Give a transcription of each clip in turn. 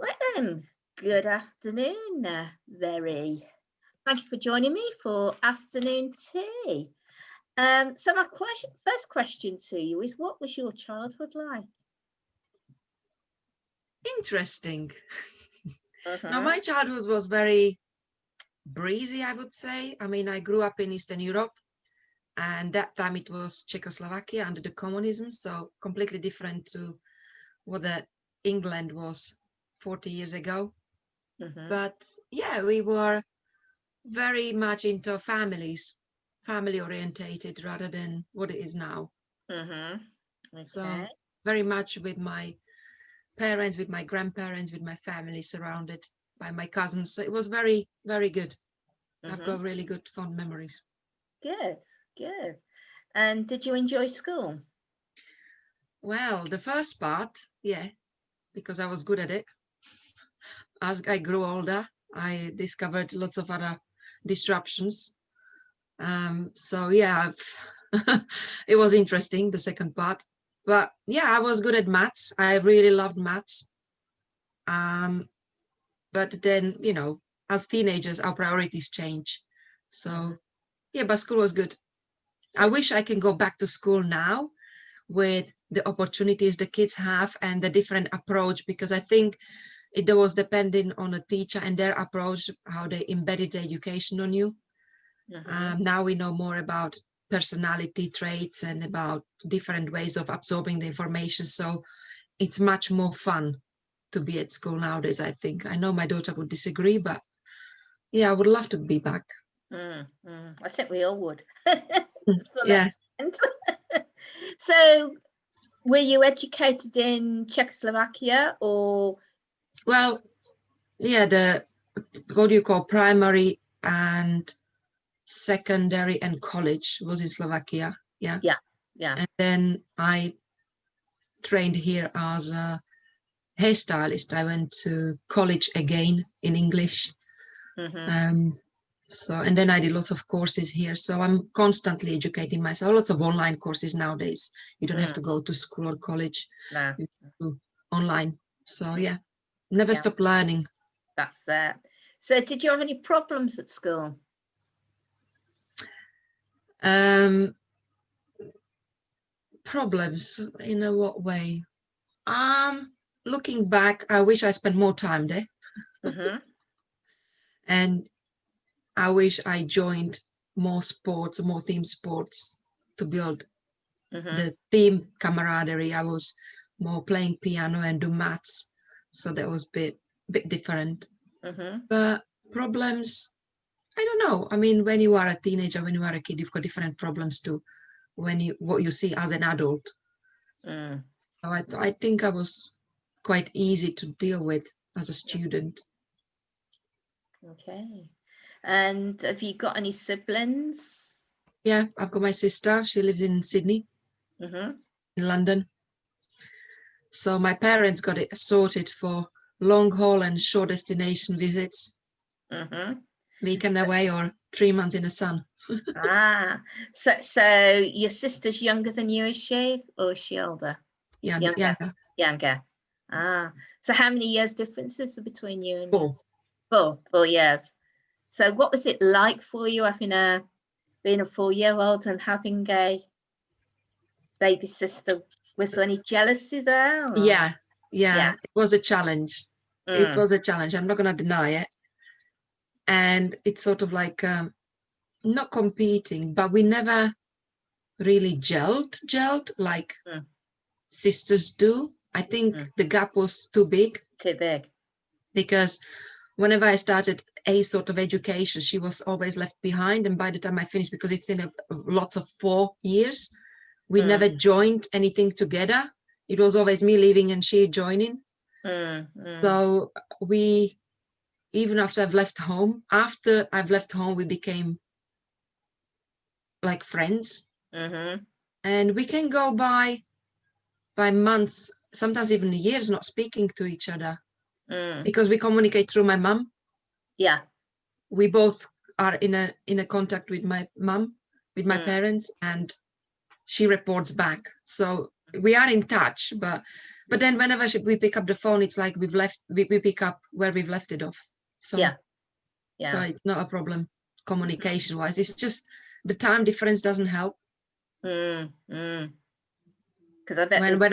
Right then, good afternoon, Vieri. Thank you for joining me for afternoon tea. So my first question to you is, what was your childhood like? Interesting. Now, Uh-huh. my childhood was very breezy, I would say. I mean, I grew up in Eastern Europe, and that time it was Czechoslovakia under the communism, so completely different to what the England was 40 years ago. But yeah, we were very much into family orientated rather than what it is now. Okay. So very much with my parents, with my grandparents, with my family, surrounded by my cousins. So it was very, very good. I've got really good fond memories. Good, good. And did you enjoy school? Well, the first part, yeah, because I was good at it. As I grew older, I discovered lots of other disruptions. So yeah, it was interesting, the second part. But yeah, I was good at maths. I really loved maths. But then, you know, as teenagers, our priorities change. So yeah, but school was good. I wish I can go back to school now with the opportunities the kids have and the different approach, because I think it was depending on a teacher and their approach, how they embedded the education on you. Now we know more about personality traits and about different ways of absorbing the information. So it's much more fun to be at school nowadays, I think. I know my daughter would disagree, but yeah, I would love to be back. I think we all would. Yeah. So, were you educated in Czechoslovakia or? Well, yeah, the what do you call primary and secondary and college was in Slovakia. Yeah. And then I trained here as a hairstylist. I went to college again in English. So, and then I did lots of courses here. So I'm constantly educating myself. Lots of online courses nowadays. You don't have to go to school or college. No. You can do online. So yeah, never stop learning. That's that. So did you have any problems at school? Problems in a what way? Looking back, I wish I spent more time there. And I wish I joined more sports, more team sports to build the team camaraderie. I was more playing piano and do maths, so that was a bit different. But problems, I don't know. I mean, when you are a teenager, when you are a kid, you've got different problems too. What you see as an adult. So I think I was quite easy to deal with as a student. Okay. And have you got any siblings? Yeah, I've got my sister. She lives in Sydney, in London. So my parents got it sorted for long haul and short destination visits. Weekend away or 3 months in the sun. So your sister's younger than you, is she, or is she older? Younger. So how many years difference is there between you and 4? 4 years. So what was it like for you being a 4-year-old and having a baby sister? Was there any jealousy there? Or? Yeah. It was a challenge. It was a challenge. I'm not going to deny it. And it's sort of like not competing, but we never really gelled like sisters do. I think the gap was too big. Because whenever I started a sort of education, she was always left behind. And by the time I finished, because it's in lots of 4 years, we never joined anything together. It was always me leaving and she joining. So we, even after I've left home, we became like friends. And we can go by months, sometimes even years, not speaking to each other. Because we communicate through my mum. We both are in a contact with my mum, with my parents, and she reports back. So we are in touch, but then whenever we pick up the phone, it's like we pick up where we've left it off. So Yeah. So it's not a problem communication wise. It's just the time difference doesn't help. Because I bet when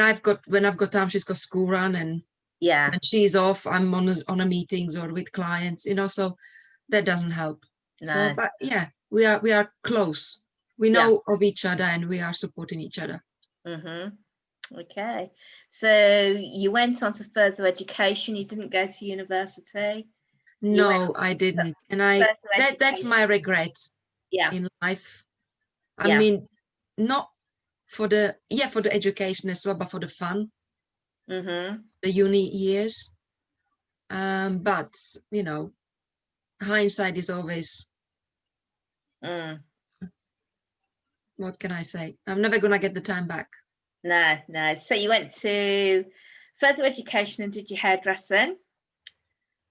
I've got time, she's got school run, and when she's off, I'm on a meetings or with clients, you know, so that doesn't help. No. So, but yeah, we are close. We know of each other and we are supporting each other. Okay, so you went on to further education. You didn't go to university? No, I didn't, and that's my regret. In life. I mean, not for the education as well, but for the fun. The uni years. But you know, hindsight is always. What can I say? I'm never gonna get the time back. No. So you went to further education and did your hairdressing,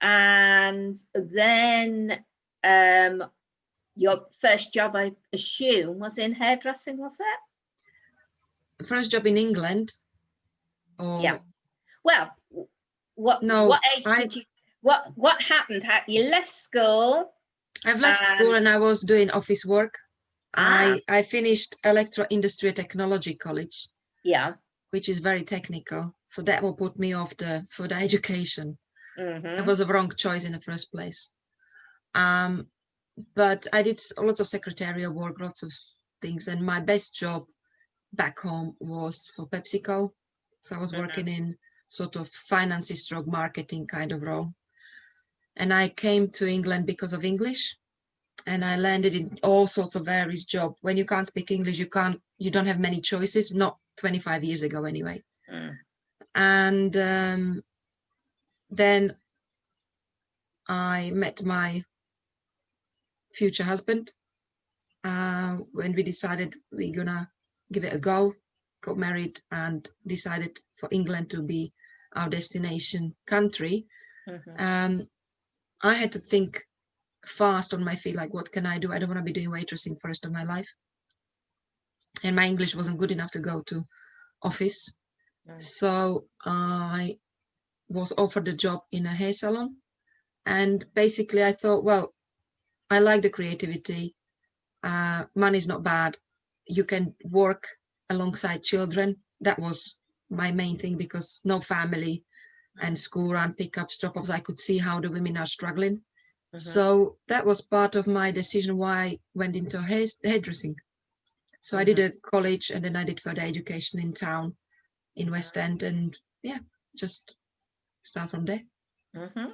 and then your first job, I assume, was in hairdressing, was it? First job in England? Or... Yeah. Well, what age did you? What happened? You left school. I've left school and I was doing office work. I finished Electro Industry Technology College. Yeah. Which is very technical. So that will put me off the further education. It was a wrong choice in the first place. But I did lots of secretarial work, lots of things. And my best job back home was for PepsiCo. So I was working in sort of finances stroke marketing kind of role. And I came to England because of English. And I landed in all sorts of various jobs. When you can't speak English, you don't have many choices, not 25 years ago anyway. And then I met my future husband when we decided we're gonna give it a go, got married and decided for England to be our destination country. I had to think fast on my feet, like, what can I do? I don't want to be doing waitressing for the rest of my life. And my English wasn't good enough to go to office. So I was offered a job in a hair salon. And basically I thought, well, I like the creativity. Money's not bad. You can work alongside children. That was my main thing, because no family and school run, pickups, drop-offs. I could see how the women are struggling. So that was part of my decision why I went into hairdressing. So I did a college and then I did further education in town in West End, and just start from there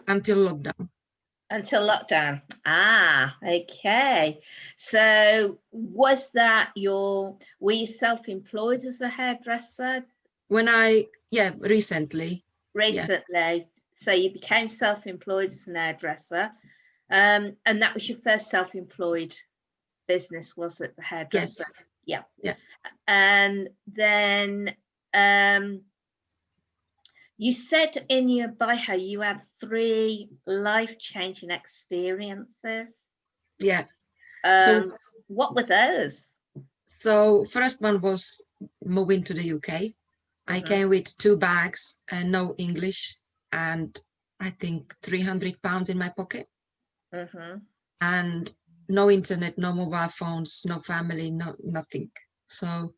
until lockdown. Until lockdown. Okay. So was that were you self-employed as a hairdresser? When recently. Recently. So you became self-employed as an hairdresser. And that was your first self-employed business, was it, the hairdresser? Yes. Yeah. And then you said in your bio you had 3 life-changing experiences. Yeah. So what were those? So first one was moving to the UK. I came with 2 bags and no English, and I think £300 in my pocket. And no internet, no mobile phones, no family, nothing. So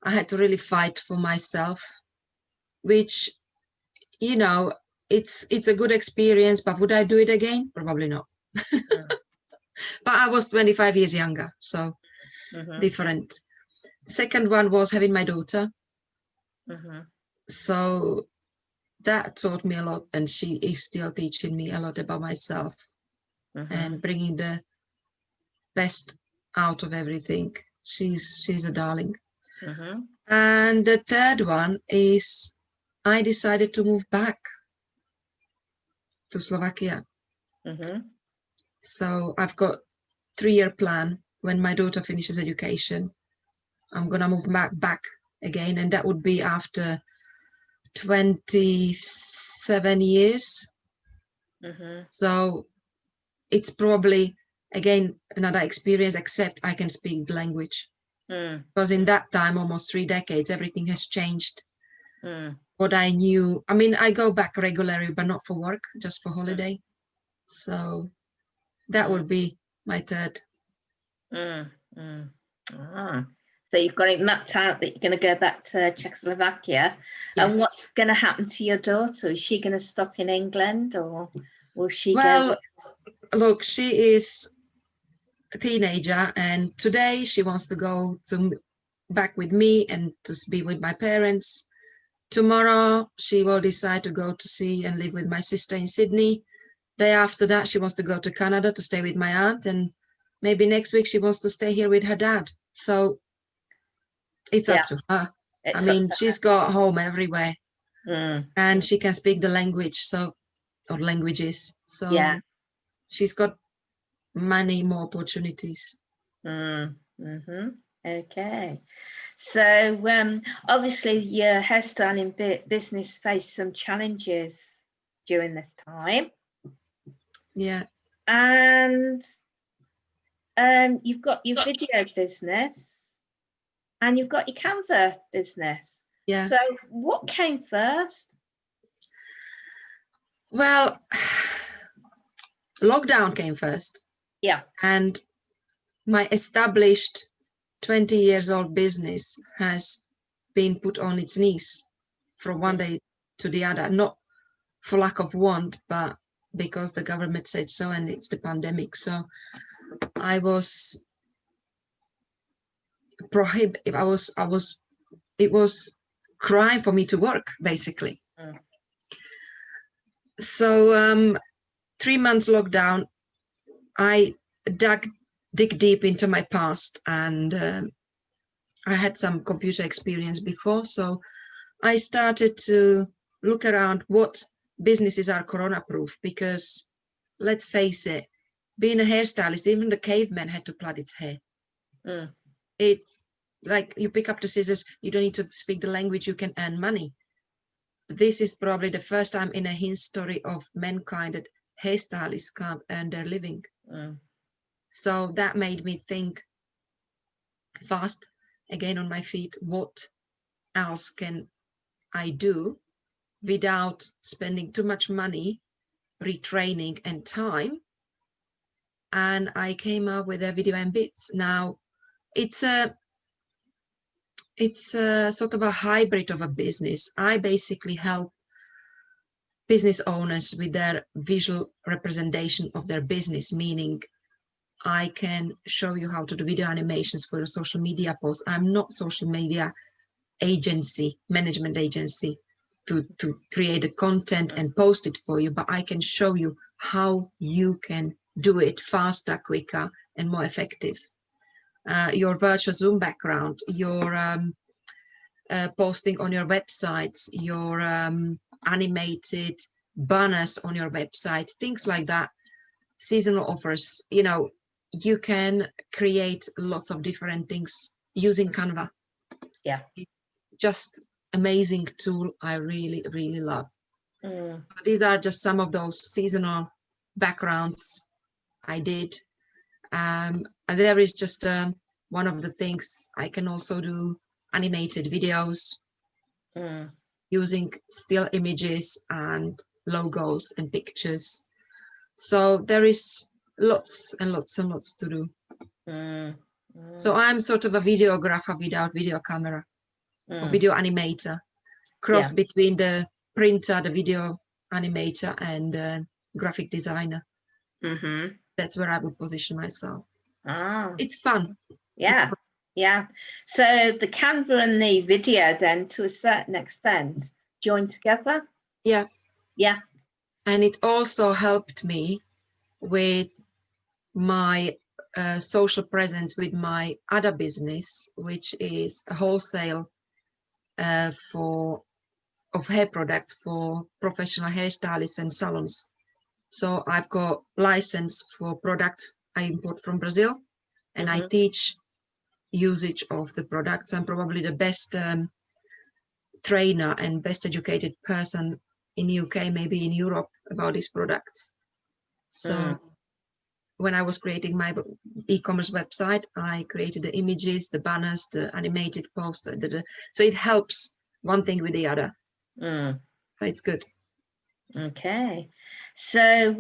I had to really fight for myself, which, you know, it's a good experience, but would I do it again? Probably not. But I was 25 years younger, so different. Second one was having my daughter. So that taught me a lot, and she is still teaching me a lot about myself and bringing the best out of everything. She's a darling. And the third one is I decided to move back to Slovakia. So I've got 3-year plan. When my daughter finishes education, I'm gonna move back again, and that would be after 27 years. So it's probably again another experience, except I can speak the language. Because in that time, almost 3 decades, everything has changed. What I knew, I mean, I go back regularly, but not for work, just for holiday. So that would be my third. So you've got it mapped out that you're going to go back to Czechoslovakia. Yeah. And what's going to happen to your daughter? Is she going to stop in England, or will she go? Look, she is a teenager, and today she wants to go back with me and to be with my parents. Tomorrow she will decide to go to see and live with my sister in Sydney. Day after that she wants to go to Canada to stay with my aunt, and maybe next week she wants to stay here with her dad. So it's up to her. I mean, she's got home everywhere, and she can speak the language, or languages. So she's got many more opportunities. Okay. So obviously your hairstyling business faced some challenges during this time. Yeah. And you've got your video business and you've got your Canva business. Yeah. So what came first? Well, lockdown came first. Yeah. And my established 20 years old business has been put on its knees from one day to the other, not for lack of want, but because the government said so, and it's the pandemic. So it was crime for me to work, basically. So 3 months lockdown, I dig deep into my past, and I had some computer experience before, so I started to look around what businesses are corona proof, because let's face it, being a hairstylist, even the caveman had to plait its hair. It's like you pick up the scissors, you don't need to speak the language, you can earn money. This is probably the first time in a history of mankind that hairstylists can't earn their living. So that made me think fast, again on my feet, what else can I do without spending too much money, retraining and time? And I came up with a Video&Bits. Now it's a sort of a hybrid of a business. I basically help business owners with their visual representation of their business, meaning I can show you how to do video animations for your social media posts. I'm not social media agency, management agency to create the content and post it for you, but I can show you how you can do it faster, quicker, and more effective. Your virtual Zoom background, your posting on your websites, your animated banners on your website, things like that, seasonal offers, you can create lots of different things using Canva. Yeah. It's just amazing tool. I really, really love. These are just some of those seasonal backgrounds I did. And there is just one of the things I can also do animated videos using still images and logos and pictures. So there is lots and lots and lots to do. So I'm sort of a videographer without video camera, or video animator, cross between the printer, the video animator, and graphic designer. That's where I would position myself. It's fun. Yeah. Yeah. So the Canva and the video then, to a certain extent, join together? Yeah. Yeah. And it also helped me with my social presence with my other business, which is a wholesale of hair products for professional hairstylists and salons. So I've got license for products I import from Brazil, and I teach usage of the products. I'm probably the best trainer and best educated person in UK, maybe in Europe, about these products. So when I was creating my e-commerce website, I created the images, the banners, the animated posts. So it helps one thing with the other. It's good. Okay. So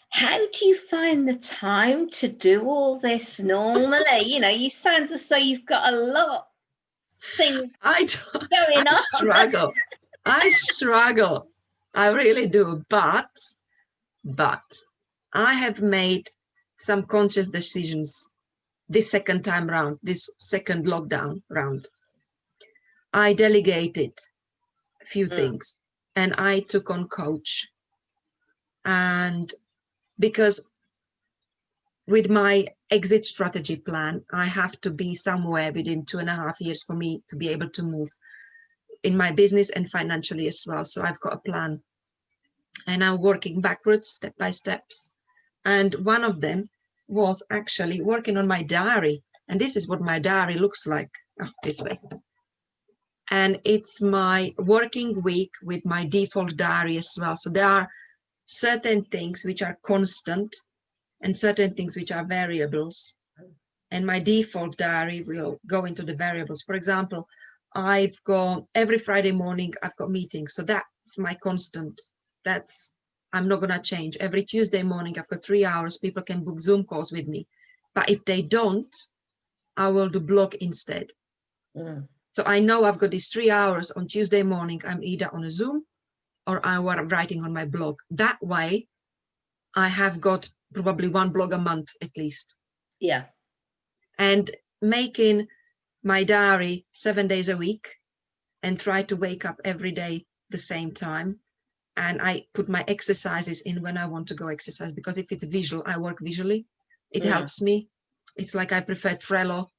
how do you find the time to do all this normally? You know, you sound as though you've got a lot of things going on. Struggle. I struggle. I really do. But I have made some conscious decisions this second time round, this second lockdown round. I delegated a few things and I took on coach. And because with my exit strategy plan, I have to be somewhere within 2.5 years for me to be able to move in my business and financially as well. So I've got a plan and I'm working backwards, step by steps. And one of them was actually working on my diary. And this is what my diary looks like. Oh, this way. And it's my working week with my default diary as well. So there are certain things which are constant and certain things which are variables. And my default diary will go into the variables. For example, I've got every Friday morning, I've got meetings. So that's my constant. I'm not going to change. Every Tuesday morning, I've got 3 hours. People can book Zoom calls with me. But if they don't, I will do blog instead. So I know I've got these 3 hours on Tuesday morning. I'm either on a Zoom or I'm writing on my blog. That way, I have got probably one blog a month at least. Yeah. And making my diary 7 days a week and try to wake up every day the same time. And I put my exercises in when I want to go exercise, because if it's visual, I work visually. It helps me. It's like I prefer Trello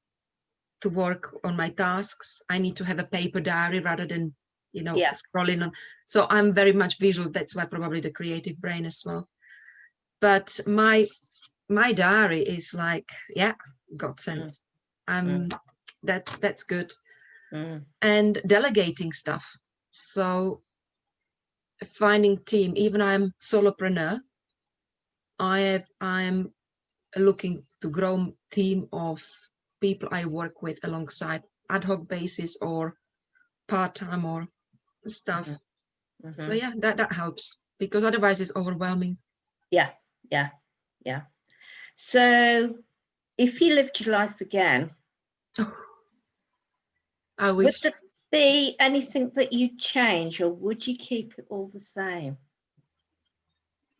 to work on my tasks. I need to have a paper diary rather than, scrolling on. So I'm very much visual. That's why probably the creative brain as well. But my diary is like, godsend. That's good. And delegating stuff. So finding team, even I'm solopreneur, I'm looking to grow team of people I work with alongside ad hoc basis or part-time or stuff. So yeah, that helps, because otherwise it's overwhelming. Yeah. So if you lived your life again, I wish. Would there be anything that you'd change, or would you keep it all the same?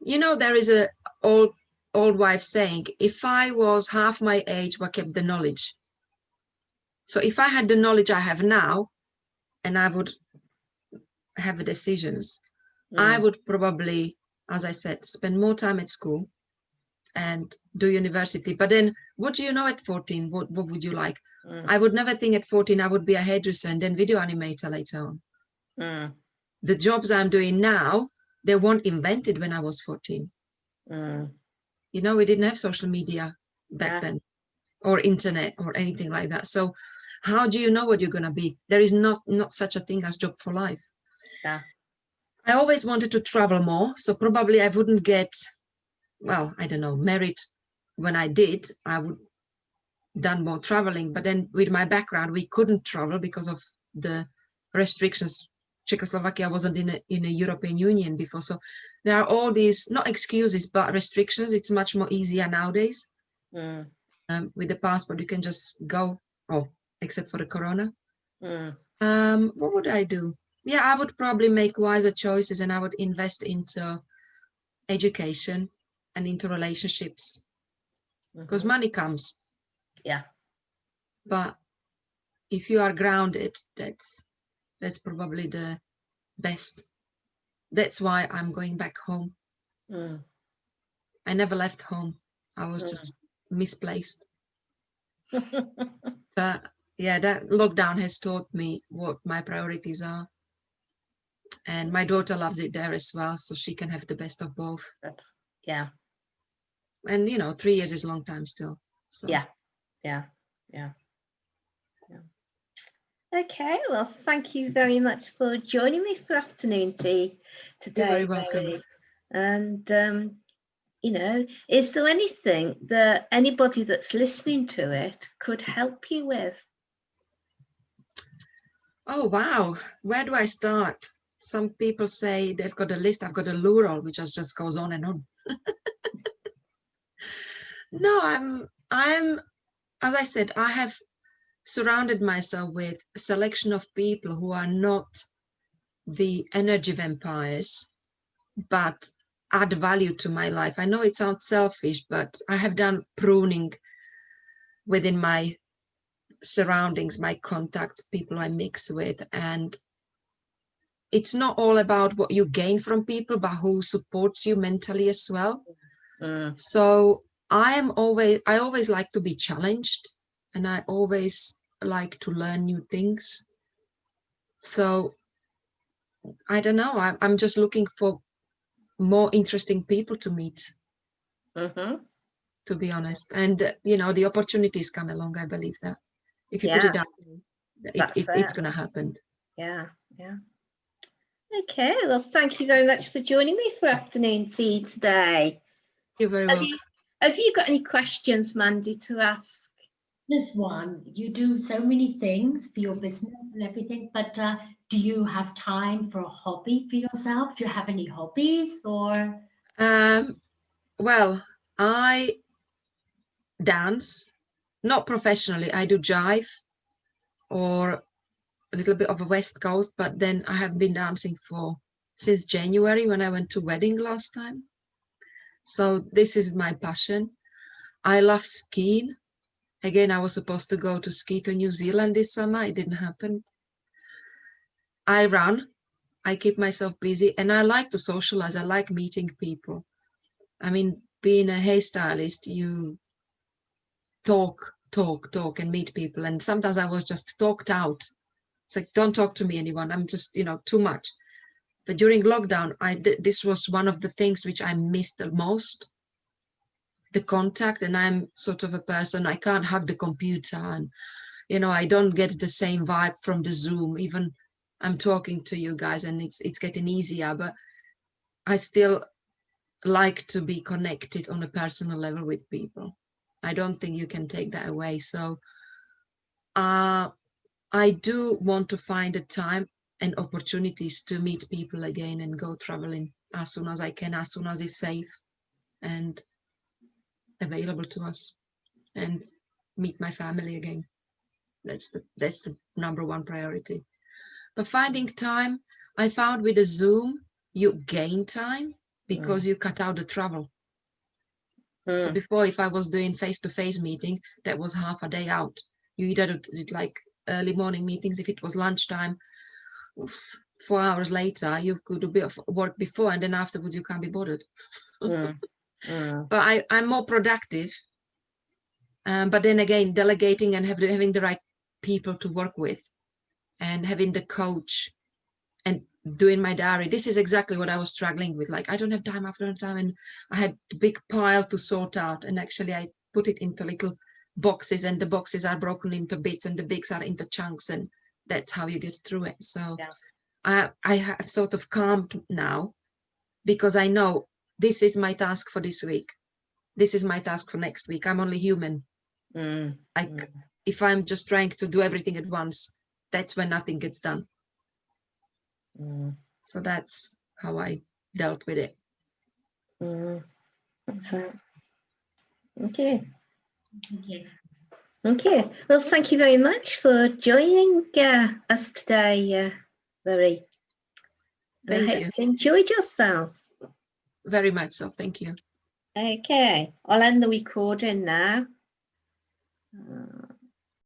There is a old wife saying, if I was half my age, I kept the knowledge. So if I had the knowledge I have now, and I would have the decisions, I would probably, as I said, spend more time at school and do university. But then what do you know at 14? What would you like? I would never think at 14 I would be a hairdresser and then video animator later on. The jobs I'm doing now, they weren't invented when I was 14. We didn't have social media back then, or internet or anything like that. So how do you know what you're going to be? There is not such a thing as job for life. Yeah. I always wanted to travel more. So probably I wouldn't get, well, I don't know, married. When I did, I would done more traveling. But then with my background, we couldn't travel because of the restrictions. Czechoslovakia wasn't in a European Union before. So there are all these, not excuses, but restrictions. It's much more easier nowadays. With the passport, you can just go, except for the corona. What would I do? Yeah, I would probably make wiser choices, and I would invest into education and into relationships, because money comes. Yeah. But if you are grounded, that's probably the best. That's why I'm going back home. I never left home. I was just misplaced. But yeah, that lockdown has taught me what my priorities are. And my daughter loves it there as well, so she can have the best of both. Yeah. And 3 years is a long time still. So. Yeah. Okay, well, thank you very much for joining me for afternoon tea today. You're very welcome. And you know, is there anything that anybody that's listening to it could help you with? Oh, wow. Where do I start? Some people say they've got a list. I've got a lure, which just goes on and on. No, I'm, as I said, I have surrounded myself with a selection of people who are not the energy vampires, but add value to my life. I know it sounds selfish, but I have done pruning within my surroundings, my contacts, people I mix with, and it's not all about what you gain from people, but who supports you mentally as well. So I always like to be challenged, and I always like to learn new things. So I don't know, I'm just looking for more interesting people to meet, to be honest. And you know, the opportunities come along. I believe that if you put it out, it's going to happen. Yeah. Okay, well, thank you very much for joining me for afternoon tea today. You're very welcome. Have you got any questions, Mandy, to ask? Just one. You do so many things for your business and everything, but do you have time for a hobby for yourself? Do you have any hobbies or? Well, I dance, not professionally. I do jive or a little bit of a West Coast, but then I have been dancing since January when I went to wedding last time. So this is my passion. I love skiing. Again, I was supposed to go to ski to New Zealand this summer. It didn't happen. I run. I keep myself busy, and I like to socialize. I like meeting people. I mean, being a hairstylist, you talk and meet people. And sometimes I was just talked out. It's like, don't talk to me, anyone. I'm just, too much. But during lockdown, this was one of the things which I missed the most, the contact. And I'm sort of a person, I can't hug the computer, and, I don't get the same vibe from the Zoom. Even I'm talking to you guys and it's getting easier, but I still like to be connected on a personal level with people. I don't think you can take that away. So I do want to find a time and opportunities to meet people again and go traveling as soon as I can, as soon as it's safe and available to us, and meet my family again. That's the number one priority. But finding time, I found with a Zoom, you gain time because you cut out the travel. So before, if I was doing face-to-face meeting, that was half a day out. You either did like early morning meetings. If it was lunchtime, 4 hours later, you could do a bit of work before, and then afterwards you can't be bothered. But I'm more productive. But then again, delegating and having the right people to work with, and having the coach and doing my diary. This is exactly what I was struggling with. Like, I don't have time after time, and I had a big pile to sort out. And actually I put it into little boxes, and the boxes are broken into bits, and the bits are into chunks, and that's how you get through it. So I have sort of calmed now, because I know this is my task for this week. This is my task for next week. I'm only human. If I'm just trying to do everything at once, that's when nothing gets done. So that's how I dealt with it. Okay. Well, thank you very much for joining us today, Vieri. Thank you. I hope you enjoyed yourself. Very much so. Thank you. Okay, I'll end the recording now.